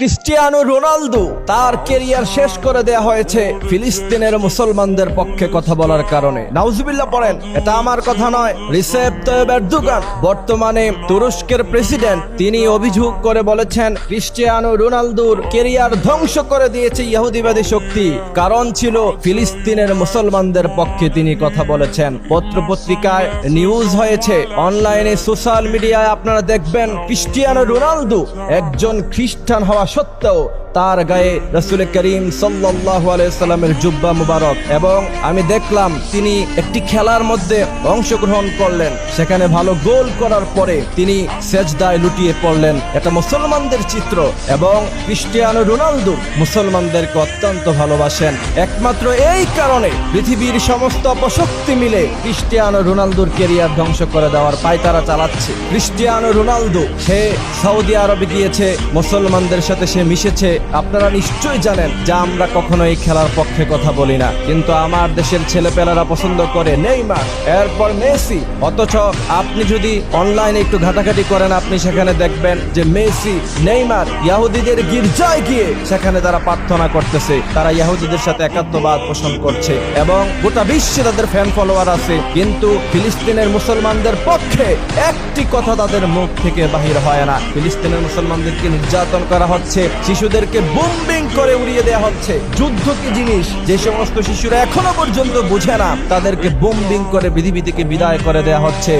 Cristiano Ronaldo তার career শেষ করে দেয়া হয়েছে ফিলিস্তিনের মুসলমানদের পক্ষে কথা বলার কারণে। নাউজুবিল্লাহ পড়েন, এটা আমার কথা নয়। রিসেপ তাইয়িপ এরদোগান, বর্তমানে তুরস্কের প্রেসিডেন্ট, তিনি অভিযোগ করে বলেছেন ক্রিস্টিয়ানো রোনালদোর ক্যারিয়ার ধ্বংস করে দিয়েছে ইহুদিবাদী শক্তি। কারণ ছিল ফিলিস্তিনের মুসলমানদের পক্ষে তিনি কথা বলেছেন। পত্রপত্রিকায় নিউজ হয়েছে, অনলাইনে সোশ্যাল মিডিয়ায় আপনারা দেখবেন ক্রিস্টিয়ানো রোনালদো একজন খ্রিস্টান হওয়া সত্ত্বেও তার গায়ে রাসূল করিম সাল্লাল্লাহু আলাইহি সাল্লামের জুব্বা মুবারক, এবং আমি দেখলাম তিনি একটি খেলার মধ্যে অংশগ্রহণ করলেন, সেখানে ভালো গোল করার পরে তিনি সেজদায় লুটিয়ে পড়লেন। এটা মুসলমানদের চিত্র, এবং ক্রিস্টিয়ানো রোনালদো মুসলমানদেরকে অত্যন্ত ভালোবাসেন। একমাত্র এই কারণে পৃথিবীর সমস্ত অপশক্তি মিলে ক্রিস্টিয়ানো রোনালদোর ক্যারিয়ার ধ্বংস করে দেওয়ার পায়তারা চালাচ্ছে। ক্রিস্টিয়ানো রোনালদো সে সৌদি আরবে গিয়েছে, মুসলমানদের সাথে সে মিশেছে। আপনারা নিশ্চয়ই জানেন যে আমরা কখনো এই খেলার পক্ষে কথা বলি না, কিন্তু আমার দেশের ছেলেপেলারা পছন্দ করে নেইমার, এরপর মেসি। অথচ আপনি যদি অনলাইনে একটু ঘাটাঘাটি করেন, আপনি সেখানে দেখবেন যে মেসি, নেইমার ইহুদিদের গির্জায় গিয়ে সেখানে তারা প্রার্থনা করতেছে, তারা ইহুদিদের সাথে একাত্মবাদ পোষণ করছে, এবং গোটা বিশ্বে তাদের ফ্যান ফলোয়ার আছে। কিন্তু ফিলিস্তিনের মুসলমানদের পক্ষে একটি কথা তাদের মুখ থেকে বাহির হয় না। ফিলিস্তিনের মুসলমানদেরকে নির্যাতন করা হচ্ছে, শিশুদেরকে বোম্বিং করে উড়িয়ে দেওয়া হচ্ছে। যুদ্ধ কি জিনিস, যে সমস্ত শিশুরা এখনো পর্যন্ত বোঝে না, তাদেরকে বোম্বিং করে পৃথিবী থেকে বিদায় করে দেওয়া হচ্ছে।